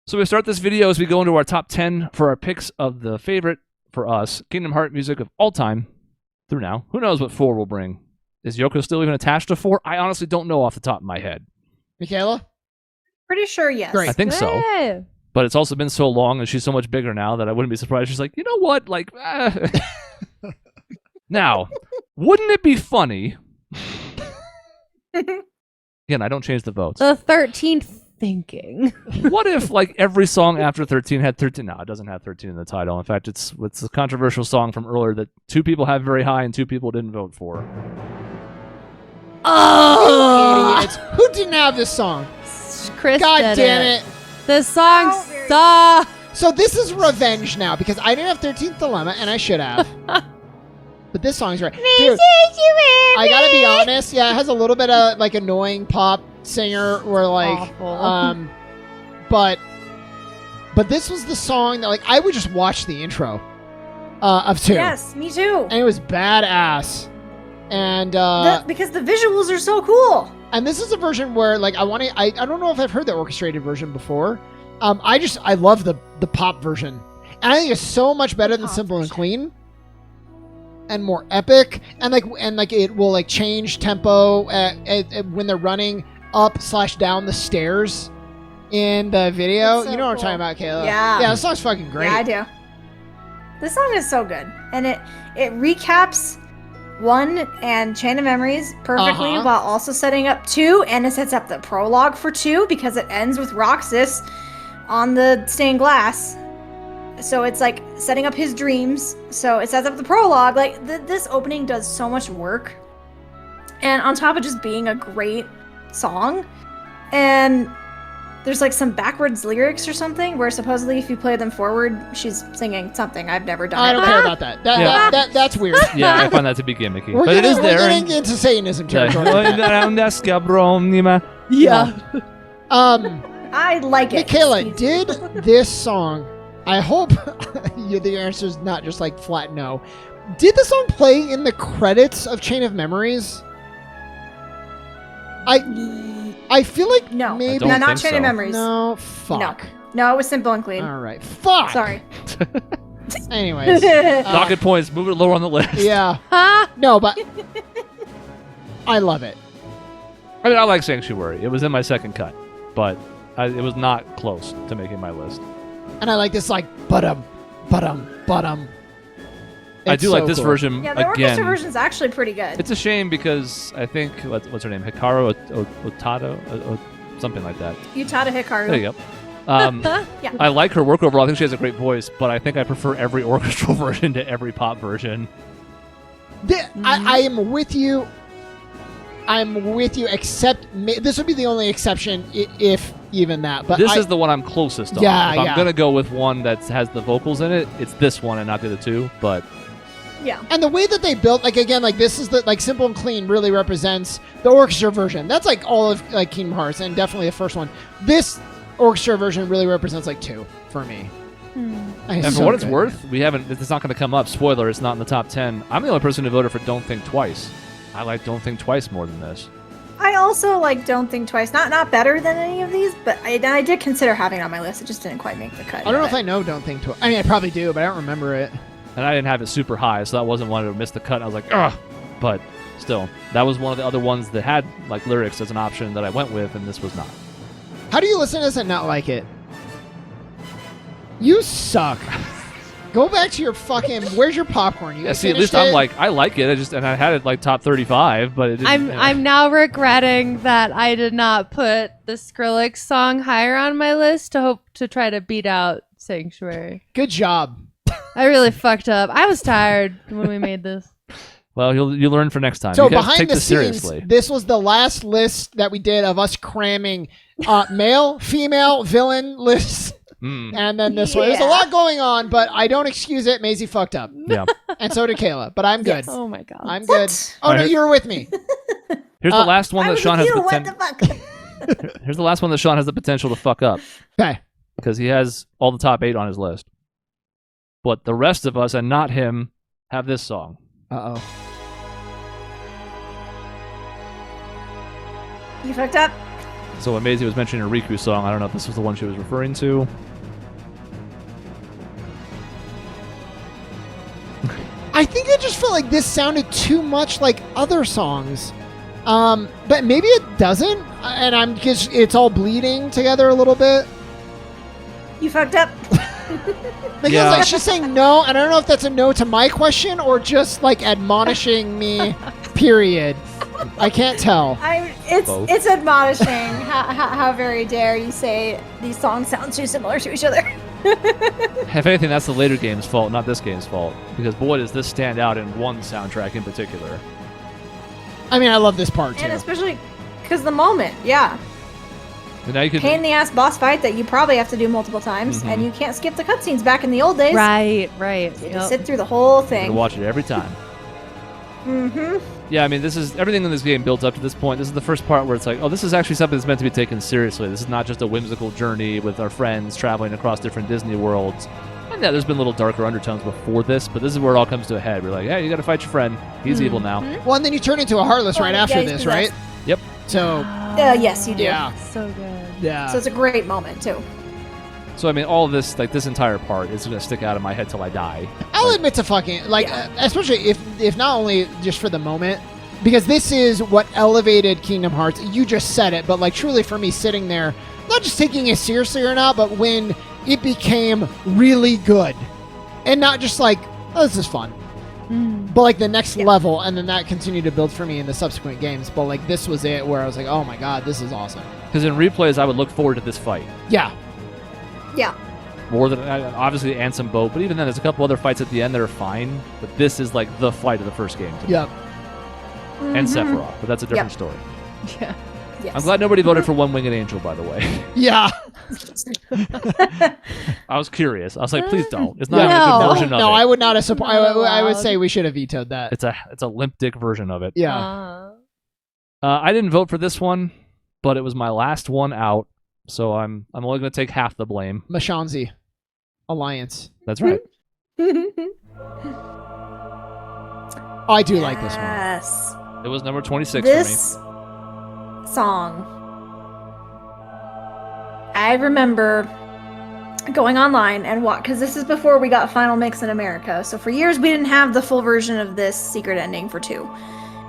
So we start this video as we go into our top 10 for our picks of the favorite, for us, Kingdom Hearts music of all time through now. Who knows what 4 will bring? Is Yoko still even attached to 4? I honestly don't know off the top of my head. Michaela? Pretty sure, yes. Great. I think so. But it's also been so long and she's so much bigger now that I wouldn't be surprised. She's like, you know what? Like, Now, wouldn't it be funny? Again, I don't change the votes. The 13th thinking. What if, like, every song after 13 had 13? No, it doesn't have 13 in the title. In fact, it's a controversial song from earlier that 2 people have very high and 2 people didn't vote for. Oh, idiots! Who didn't have this song? Chris God did damn it! The song How very sucks. So this is revenge now because I didn't have 13th Dilemma and I should have. But this song's right. Dude, I gotta be honest. Yeah, it has a little bit of like annoying pop singer or like, Awful. but this was the song that like I would just watch the intro of 2. Yes, me too. And it was badass. And Because the visuals are so cool. and this is a version where like I don't know if I've heard the orchestrated version before. I love the pop version. And I think it's so much better than Pop Simple and version. Clean. And more epic, and it will like change tempo when they're running up/down the stairs in the video. That's so You know what I'm cool. talking about, Kayla? Yeah. Yeah, the song's fucking great. Yeah, I do. This song is so good. And it recaps 1 and Chain of Memories perfectly Uh-huh. while also setting up 2, and it sets up the prologue for 2 because it ends with Roxas on the stained glass. So it's like setting up his dreams. So it sets up the prologue. Like this opening does so much work. And on top of just being a great song, and there's like some backwards lyrics or something where supposedly if you play them forward, she's singing something. I've never done I it. don't care about that. Yeah. That's weird. Yeah, I find that to be gimmicky. We're But it is there. We're and- getting into Satanism territory. Yeah. I like it. Michaela, It's did this song? I hope the answer is not just like flat no. Did the song play in the credits of Chain of Memories? I feel like No. maybe don't No, not think Chain so. of Memories. No, fuck. No, it was Simple and Clean. All right, fuck. Sorry. Anyways, Docket points, move it lower on the list. yeah, Huh? no, but I love it. I mean, I like Sanctuary. It was in my second cut, but it was not close to making my list. And I like this like bottom. I do like this version Yeah, the orchestra again. version's actually pretty good. It's a shame because I think what's her name, Hikaru Otado, something like that. Utada Hikaru. There you go. Yeah. I like her work overall. I think she has a great voice, but I think I prefer every orchestral version to every pop version. I am with you. I'm with you, except this would be the only exception, if even that. But This is the one I'm closest on. Yeah, if I'm yeah. gonna go with one that has the vocals in it, it's this one and not the other 2. But Yeah. and the way that they built, like again, like this is the like Simple and Clean really represents the orchestra version. That's like all of like Kingdom Hearts and definitely the first one. This orchestra version really represents like 2 for me. and for what it's worth, we haven't. It's not going to come up. Spoiler: it's not in the top 10. I'm the only person who voted for "Don't Think Twice." I like "Don't Think Twice" more than this. I also like Don't Think Twice. Not better than any of these, but I did consider having it on my list. It just didn't quite make the cut. I don't know if I know Don't Think Twice. I mean, I probably do, but I don't remember it. And I didn't have it super high, so that wasn't one to miss the cut. I was like, ugh. But still, that was one of the other ones that had like lyrics as an option that I went with, and this was not. How do you listen to this and not like it? You suck. Go back to your fucking. Where's your popcorn? You Yeah, see, at finished least I'm it? like, I like it. And I had it like top 35, but it didn't. I'm now regretting that I did not put the Skrillex song higher on my list to hope to try to beat out Sanctuary. Good job. I really fucked up. I was tired when we made this. Well, you learn for next time. So you guys behind take the this scenes, seriously. this was the last list that we did of us cramming male, female, villain lists. And then this one. There's a Yeah. lot going on, but I don't excuse it. Maisie fucked up. Yeah. And so did Kayla, but I'm good. Oh my god. I'm good. What? Oh, no, Alright. you were with me. Here's the last one I that was Sean with has you. the What potential. the fuck? Here's the last one that Sean has the potential to fuck up Okay. because he has all the top 8 on his list. But the rest of us and not him have this song. Uh-oh. You fucked up? So when Maisie was mentioning a Riku song, I don't know if this was the one she was referring to. I think I just felt like this sounded too much like other songs. But maybe it doesn't, and I'm just, it's all bleeding together a little bit. You fucked up. Because like she's saying no, and I don't know if that's a no to my question or just like admonishing me, period. I can't tell. Both. It's admonishing. How very dare you say these songs sound too similar to each other. If anything, that's the later game's fault, not this game's fault. Because boy, does this stand out in one soundtrack in particular. I mean, I love this part too. And especially because the moment, yeah. And now you can, Pain in the ass boss fight that you probably have to do multiple times, and you can't skip the cutscenes back in the old days. Right. You just sit through the whole you thing. can watch it every time. Mm-hmm. Yeah, I mean, this is everything in this game built up to this point. This is the first part where it's like, oh, this is actually something that's meant to be taken seriously. This is not just a whimsical journey with our friends traveling across different Disney worlds. And yeah, there's been little darker undertones before this, but this is where it all comes to a head. We're like, hey, you got to fight your friend. He's evil now. Well, and then you turn into a Heartless right after he's this, possessed. right? Yep. So, Yes, you do. yeah. So good. Yeah. So it's a great moment too. So I mean, all of this, like this entire part, is gonna stick out of my head till I die. I'll admit to fucking, like, especially if not only just for the moment, because this is what elevated Kingdom Hearts. You just said it, but like truly for me sitting there, not just taking it seriously or not, but when it became really good. And not just like, oh, this is fun. But like the next level, and then that continued to build for me in the subsequent games. But like this was it where I was like, oh my god, this is awesome. Because in replays, I would look forward to this fight Yeah. Yeah. more than obviously Ansem Boat, but even then, there's a couple other fights at the end that are fine. But this is like the fight of the first game to me. Yep. And Sephiroth, but that's a different story. Yeah. Yes. I'm glad nobody voted for One Winged Angel, by the way. Yeah. I was curious. I was like, please don't. It's not Yeah. even a No. good version of No, it. I would not have support. I would allowed. say we should have vetoed that. It's a limp dick version of it. Yeah. I didn't vote for this one, but it was my last one out, so I'm only going to take half the blame. Mashanzi Alliance. That's right. Oh, I do like this one. Yes. It was number 26 This song. I remember going online and because this is before we got Final Mix in America. So for years we didn't have the full version of this secret ending for 2.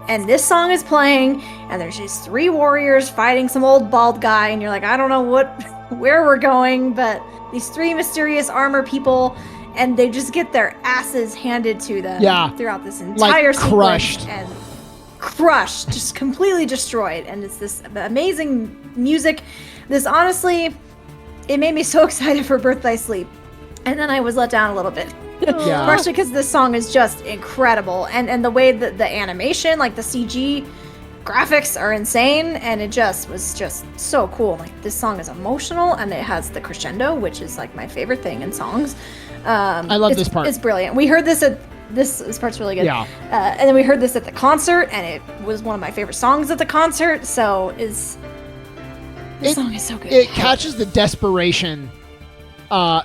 And this song is playing, and there's these 3 warriors fighting some old bald guy, and you're like, I don't know where we're going, but these 3 mysterious armor people, and they just get their asses handed to them throughout this entire sequence, crushed. and crushed, just completely destroyed. And it's this amazing music. This honestly, it made me so excited for Birth by Sleep, and then I was let down a little bit. Yeah. Partially because this song is just incredible, and the way that the animation, like the CG graphics, are insane, and it just was just so cool. Like this song is emotional, and it has the crescendo, which is like my favorite thing in songs. I love this part. It's brilliant. We heard this at this part's really good. Yeah. And then we heard this at the concert, and it was one of my favorite songs at the concert. So this song is so good. It catches the desperation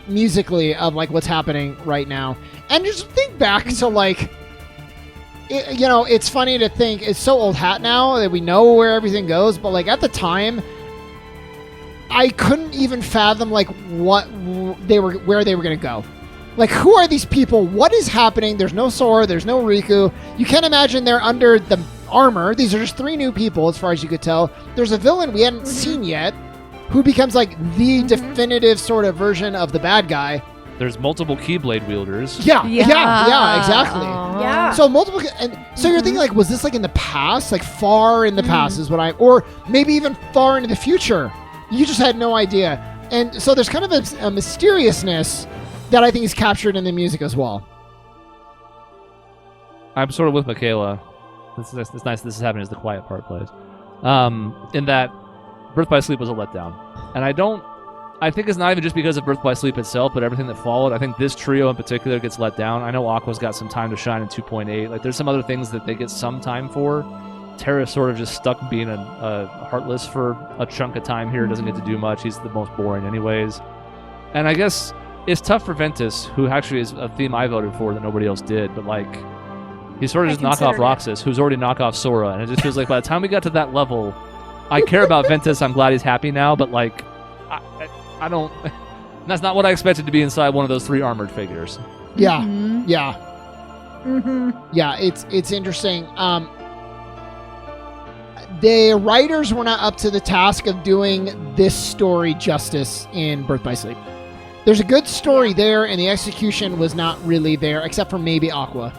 musically of like what's happening right now, and just think back to like it's funny to think it's so old hat now that we know where everything goes, but like at the time I couldn't even fathom like where they were going to go. Like, who are these people? What is happening? There's no Sora, there's no Riku. You can't imagine they're under the armor. These are just 3 new people as far as you could tell. There's a villain we hadn't seen yet, who becomes like the definitive sort of version of the bad guy. There's multiple Keyblade wielders. Yeah, exactly. Yeah. So multiple, and so you're thinking like, was this like in the past, like far in the past is what or maybe even far into the future? You just had no idea. And so there's kind of a mysteriousness that I think is captured in the music as well. I'm sort of with Michaela. It's nice this is happening as the quiet part plays. In that Birth by Sleep was a letdown. And I think it's not even just because of Birth by Sleep itself, but everything that followed. I think this trio in particular gets let down. I know Aqua's got some time to shine in 2.8. Like, there's some other things that they get some time for. Terra's sort of just stuck being a Heartless for a chunk of time here. Doesn't get to do much. He's the most boring anyways. And I guess it's tough for Ventus, who actually is a theme I voted for that nobody else did, but like, he's sort of just knockoff Roxas, who's already knockoff Sora, and it just feels like by the time we got to that level, I care about Ventus. I'm glad he's happy now, but like, I don't. That's not what I expected to be inside one of those 3 armored figures. Yeah, Mhm. yeah, Mm-hmm. yeah. It's interesting. The writers were not up to the task of doing this story justice in Birth by Sleep. There's a good story there, and the execution was not really there, except for maybe Aqua.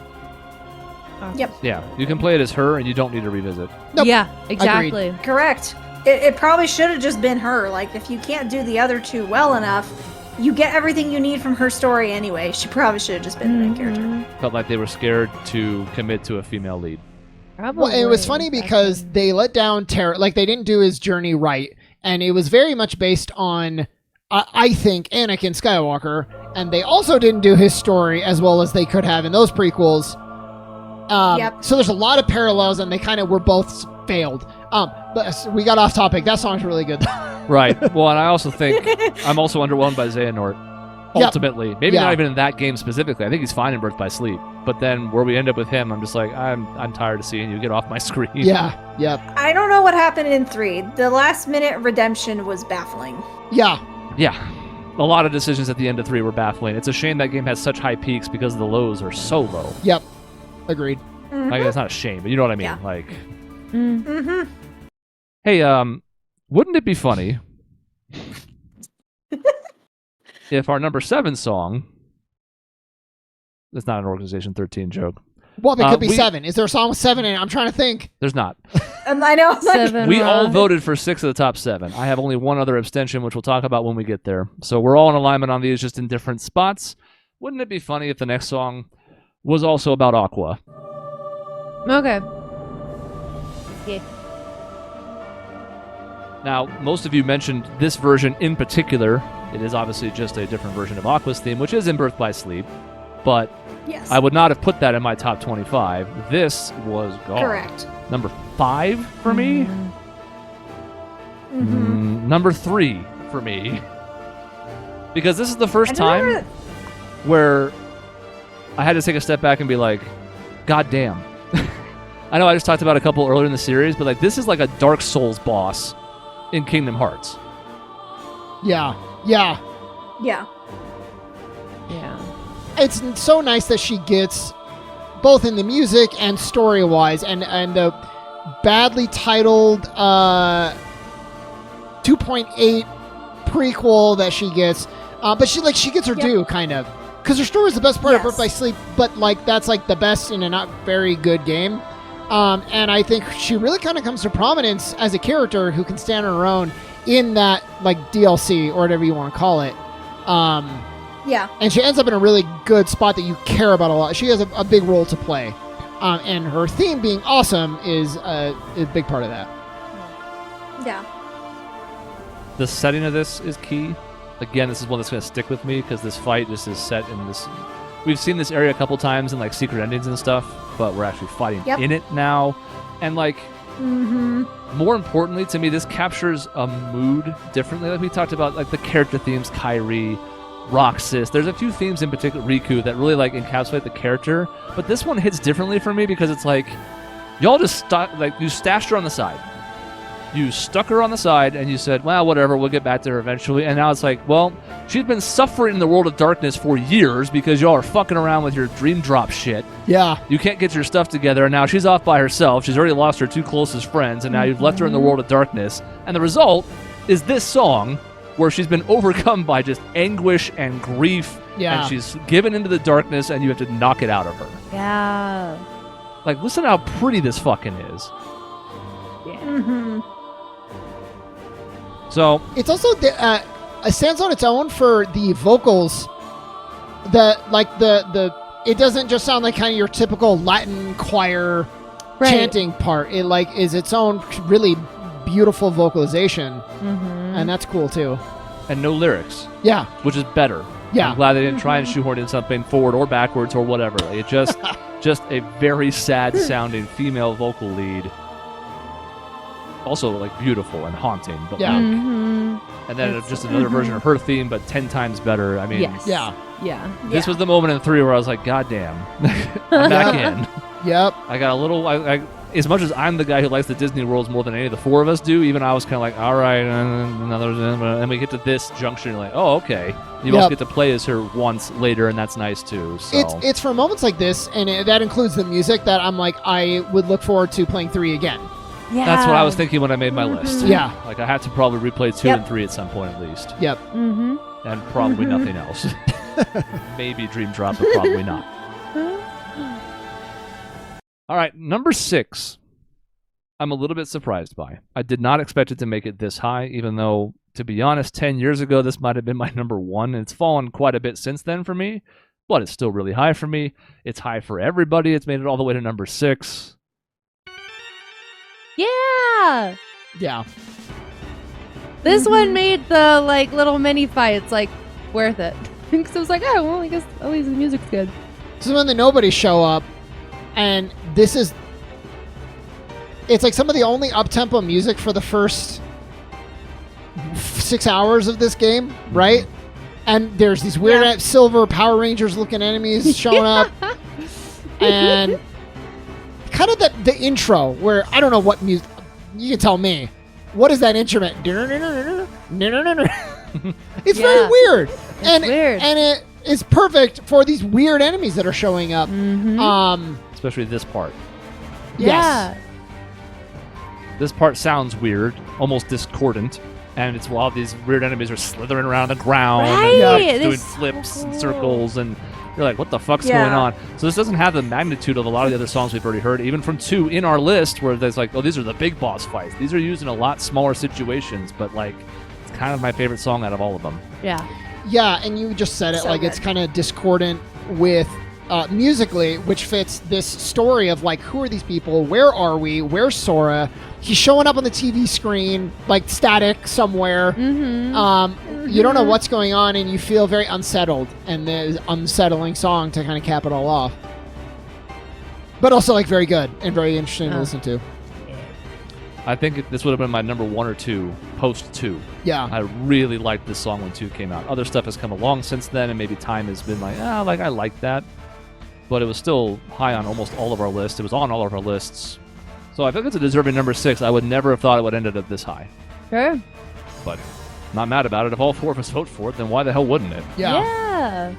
Yeah, you can play it as her, and you don't need to revisit. Nope. Yeah, exactly. Correct. It probably should have just been her. Like, if you can't do the other 2 well enough, you get everything you need from her story anyway. She probably should have just been the main character. Mhm. Felt like they were scared to commit to a female lead. Probably. Well, and it was funny because they let down Terra. Like, they didn't do his journey right, and it was very much based on, I think, Anakin Skywalker, and they also didn't do his story as well as they could have in those prequels. Yep. So there's a lot of parallels, and they kind of were both failed. But we got off topic. That song's really good. Right. Well, and I also think I'm also underwhelmed by Xehanort. Yep. Ultimately, maybe Yeah. not even in that game specifically. I think he's fine in Birth by Sleep, but then where we end up with him, I'm just like, I'm tired of seeing you. Get off my screen. Yeah. Yep. I don't know what happened in 3. The last minute redemption was baffling. Yeah. Yeah. A lot of decisions at the end of 3 were baffling. It's a shame that game has such high peaks because the lows are so low. Yep. Agreed. Mhm. Like, it's not a shame, but you know what I mean. Yeah. Like, Mm. Mm-hmm. hey, wouldn't it be funny if our number 7 song, it's not an Organization 13 joke. Well, it could be we- 7. Is there a song with 7 in it? I'm trying to think. There's not. I know. Like, 7 We all rock. voted for 6 of the top 7. I have only one other abstention, which we'll talk about when we get there. So we're all in alignment on these, just in different spots. Wouldn't it be funny if the next song was also about Aqua? Okay. Yeah. Now, most of you mentioned this version in particular. It is obviously just a different version of Aqua's theme, which is in Birth by Sleep. But yes. I would not have put that in my top 25. This was gone. Correct. Number 5 for me. Mhm. Mm-hmm. Number 3 for me. Because this is the first I time remember where I had to take a step back and be like, God damn. I know I just talked about a couple earlier in the series, but like this is like a Dark Souls boss in Kingdom Hearts. Yeah. Yeah. Yeah. Yeah. It's so nice that she gets both in the music and story-wise, and the badly titled 2.8 prequel that she gets, but she gets her Yep. due, kind of, because her story is the best part of Yes. Birth by Sleep, but like that's like the best in a not very good game. And I think she really kind of comes to prominence as a character who can stand on her own in that like DLC or whatever you want to call it. Yeah. And she ends up in a really good spot that you care about a lot. She has a big role to play. And her theme being awesome is a big part of that. Yeah. The setting of this is key. Again, this is one that's going to stick with me because this fight just is set in this. We've seen this area a couple times in like secret endings and stuff, but we're actually fighting Yep. in it now. And like, Mm-hmm. more importantly to me, this captures a mood differently. Like we talked about, like the character themes, Kyrie, Roxas. There's a few themes in particular, Riku, that really like encapsulate the character. But this one hits differently for me because it's like, y'all just you stashed her on the side. You stuck her on the side and you said, well, whatever, we'll get back to her eventually. And now it's like, well, she's been suffering in the world of darkness for years because y'all are fucking around with your dream drop shit. Yeah. You can't get your stuff together, and now she's off by herself. She's already lost her 2 closest friends, and now you've left her in the world of darkness. And the result is this song where she's been overcome by just anguish and grief, Yeah. and she's given into the darkness, and you have to knock it out of her. Yeah. Like, listen how pretty this fucking is. Mm-hmm. So, It's also it stands on its own for the vocals. It doesn't just sound like kind of your typical Latin choir Right. chanting part. It like is its own really beautiful vocalization, Mm-hmm. and that's cool too. and no lyrics, Yeah. which is better. Yeah. I'm glad they didn't try and shoehorn in something forward or backwards or whatever. It just a very sad sounding female vocal lead. Also, like, beautiful and haunting. But Yeah. like, Mm-hmm. and then It's- just another version of her theme, but 10 times better. I mean, Yes. Yeah. Yeah. this was the moment in 3 where I was like, God damn. I'm back in. Yep. I got a little, as much as I'm the guy who likes the Disney worlds more than any of the four of us do, even I was kind of like, all right, and we get to this junction, like, oh, okay. You also get to play as her once later, and that's nice too. So. It's for moments like this, and that includes the music, that I'm like, I would look forward to playing 3 again. Yeah. That's what I was thinking when I made my list. Yeah. Like, I had to probably replay 2 and 3 at some point at least. Yep. Mm-hmm. And probably nothing else. Maybe Dream Drop, but probably not. All right, number 6. I'm a little bit surprised by. I did not expect it to make it this high, even though, to be honest, 10 years ago, this might have been my number 1. And it's fallen quite a bit since then for me, but it's still really high for me. It's high for everybody. It's made it all the way to number 6. Yeah. Yeah. This one made the like little mini fights like worth it. Because I was like, oh, well, I guess at least the music's good. This is when the nobodies show up, and this is... It's like some of the only up-tempo music for the first 6 hours of this game, right? And there's these weird silver Power Rangers-looking enemies showing up. And kind of the intro, where I don't know what music... You can tell me. What is that instrument? It's very weird. It's weird. And it is perfect for these weird enemies that are showing up. Mm-hmm. Especially this part. Yes. This part sounds weird, almost discordant, and it's while these weird enemies are slithering around the ground and Right. doing So flips and cool. circles, and you're like, what the fuck's going on? So this doesn't have the magnitude of a lot of the other songs we've already heard, even from 2 in our list, where there's like, oh, these are the big boss fights. These are used in a lot smaller situations, but like, it's kind of my favorite song out of all of them. Yeah. Yeah, and you just said it, So like good. it's kind of discordant with musically, which fits this story of like, who are these people? Where are we? Where's Sora? He's showing up on the TV screen, like static somewhere. Mm-hmm. You don't know what's going on, and you feel very unsettled, and the unsettling song to kind of cap it all off. But also like very good and very interesting to listen to. I think this would have been my number 1 or 2 post 2. Yeah. I really liked this song when 2 came out. Other stuff has come along since then, and maybe time has been like, like I like that. But it was still high on almost all of our lists. It was on all of our lists. So I think it's a deserving number 6. I would never have thought it would end up this high. Sure. But not mad about it. If all 4 of us vote for it, then why the hell wouldn't it? Yeah. Yeah.